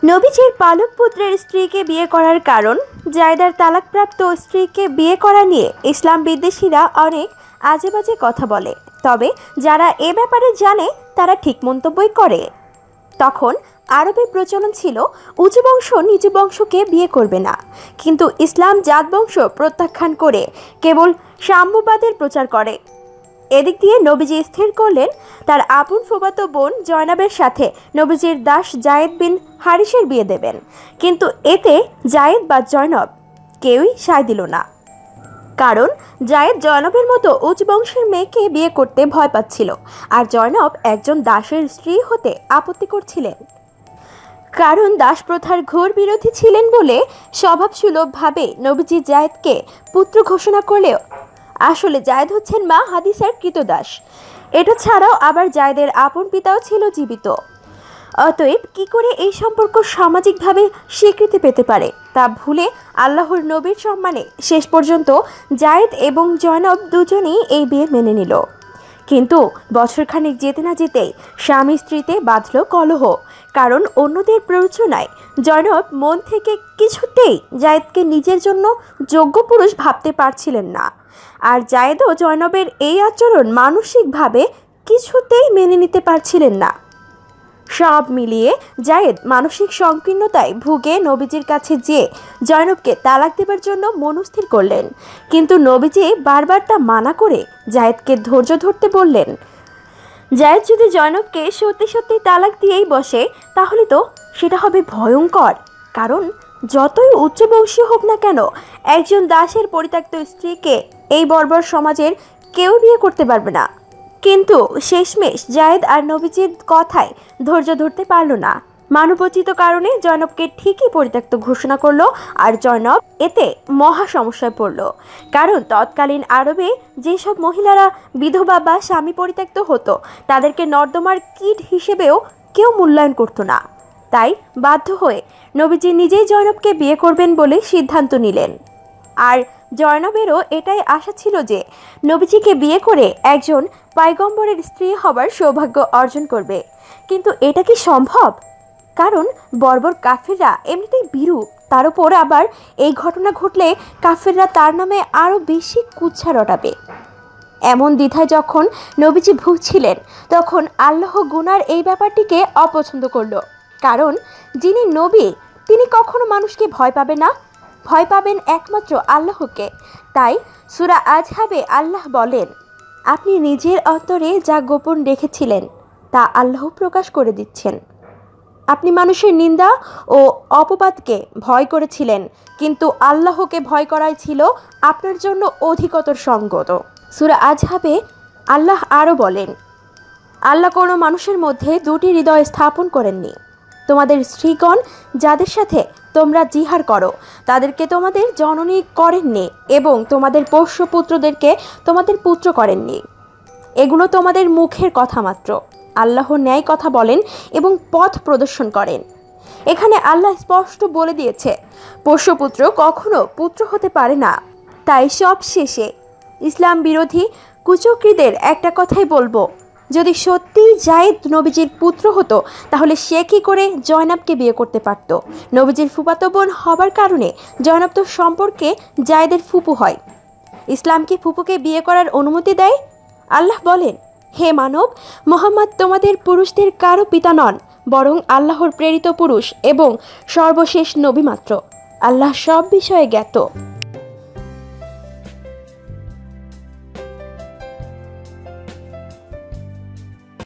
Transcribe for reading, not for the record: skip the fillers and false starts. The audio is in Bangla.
নবীজির পালক পুত্রের স্ত্রীকে বিয়ে করার কারণ, জায়দার তালাকপ্রাপ্ত স্ত্রীকে বিয়ে করা নিয়ে ইসলাম বিদ্বেষীরা অনেক আজে বাজে কথা বলে। তবে যারা এ ব্যাপারে জানে তারা ঠিক মন্তব্যই করে। তখন আরবে প্রচলন ছিল উঁচু বংশ নিচু বংশকে বিয়ে করবে না, কিন্তু ইসলাম জাত বংশ প্রত্যাখ্যান করে কেবল সাম্যবাদের প্রচার করে। এদিক দিয়ে নবীজি স্থির করলেন তার আপন ফুফাতো বোন জয়নাবের সাথে নবীজির দাস জায়েদ বিন হারিসের বিয়ে দেবেন, কিন্তু এতে জায়েদ বা জয়নব কেউই সায় দিল না। কারণ জায়েদ জয়নবের মতো উচ্চ বংশের মেয়েকে বিয়ে করতে ভয় পাচ্ছিল, আর জয়নব একজন দাসের স্ত্রী হতে আপত্তি করছিলেন। কারণ দাস প্রথার ঘোর বিরোধী ছিলেন বলে স্বভাবসুলভভাবে নবীজি জায়েদকে পুত্র ঘোষণা করলেও আসলে জায়েদ হচ্ছেন মা হাদিসার কৃতদাস। এটা ছাড়াও আবার জায়েদের আপন পিতাও ছিল জীবিত। অতএব কি করে এই সম্পর্ক সামাজিকভাবে স্বীকৃতি পেতে পারে তা ভুলে আল্লাহর নবীর সম্মানে শেষ পর্যন্ত জায়েদ এবং জয়নব দুজনেই এই বিয়ে মেনে নিল। কিন্তু বছরখানেক যেতে না যেতেই স্বামী স্ত্রীতে বাঁধল কলহ। কারণ অন্যদের প্ররোচনায় জয়নব মন থেকে কিছুতেই জায়েদকে নিজের জন্য যোগ্য পুরুষ ভাবতে পারছিলেন না, আর জায়েদও জয়নবের এই আচরণ মানসিকভাবে কিছুতেই মেনে নিতে পারছিলেন না। সব মিলিয়ে জায়েদ মানসিক সংকীর্ণতায় ভুগে নবীজির কাছে যেয়ে জয়নবকে তালাক দেবার জন্য মনস্থির করলেন, কিন্তু নবীজি বারবার তা মানা করে জায়েদকে ধৈর্য ধরতে বললেন। জায়েদ যদি জয়নবকে সত্যি সত্যি তালাক দিয়েই বসে তাহলে তো সেটা হবে ভয়ঙ্কর। কারণ যতই উচ্চবংশীয় হোক না কেন, একজন দাসের পরিত্যক্ত স্ত্রীকে এই বর্বর সমাজের কেউ বিয়ে করতে পারবে না। কিন্তু শেষমেশ জায়েদ আর নবীজির কথায় ধৈর্য ধরতে পারল না। মানবোচিত কারণে জয়নবকে ঠিকই পরিত্যক্ত ঘোষণা করলো, আর জয়নব এতে মহা সমস্যায় পড়ল। কারণ তৎকালীন আরবে যেসব মহিলারা বিধবা বা স্বামী পরিত্যক্ত হতো তাদেরকে নর্দমার কীট হিসেবেও কেউ মূল্যায়ন করতো না। তাই বাধ্য হয়ে নবীজি নিজেই জয়নবকে বিয়ে করবেন বলে সিদ্ধান্ত নিলেন। আর জয়নবেরও এটাই আশা ছিল যে নবীজিকে বিয়ে করে একজন পয়গম্বরের স্ত্রী হবার সৌভাগ্য অর্জন করবে। কিন্তু এটা কি সম্ভব? কারণ বর্বর কাফেররা এমনিতেই বিরূপ, তার উপর আবার এই ঘটনা ঘটলে কাফেররা তার নামে আরও বেশি কুচ্ছা রটাবে। এমন দ্বিধায় যখন নবীজি ভুগছিলেন তখন আল্লাহ গুনার এই ব্যাপারটিকে অপছন্দ করল। কারণ যিনি নবী তিনি কখনো মানুষকে ভয় পাবে না, ভয় পাবেন একমাত্র আল্লাহকে। তাই সূরা আজহাবে আল্লাহ বলেন, আপনি নিজের অন্তরে যা গোপন রেখেছিলেন তা আল্লাহ প্রকাশ করে দিচ্ছেন। আপনি মানুষের নিন্দা ও অপবাদকে ভয় করেছিলেন, কিন্তু আল্লাহকে ভয় করাই ছিল আপনার জন্য অধিকতর সঙ্গত। সূরা আজহাবে আল্লাহ আরও বলেন, আল্লাহ কোনো মানুষের মধ্যে দুটি হৃদয় স্থাপন করেননি। তোমাদের স্ত্রীগণ যাদের সাথে তোমরা জিহার করো তাদেরকে তোমাদের জননী করেননি, এবং তোমাদের পোষ্যপুত্রদেরকে তোমাদের পুত্র করেননি। এগুলো তোমাদের মুখের কথা মাত্র। আল্লাহ ন্যায় কথা বলেন এবং পথ প্রদর্শন করেন। এখানে আল্লাহ স্পষ্ট বলে দিয়েছে পোষ্যপুত্র কখনো পুত্র হতে পারে না। তাই সব শেষে ইসলাম বিরোধী কুচক্রীদের একটা কথাই বলবো, যদি সত্যিই জায়েদ নবীজির পুত্র হতো তাহলে সে কী করে জয়নবকে বিয়ে করতে পারত? নবীজির ফুফাতো বোন হবার কারণে জয়নব তো সম্পর্কে জায়েদের ফুপু হয়। ইসলাম কি ফুপুকে বিয়ে করার অনুমতি দেয়? আল্লাহ বলেন, হে মানব, মুহাম্মদ তোমাদের পুরুষদের কারো পিতা নন, বরং আল্লাহর প্রেরিত পুরুষ এবং সর্বশেষ নবী মাত্র। আল্লাহ সব বিষয়ে জ্ঞাত।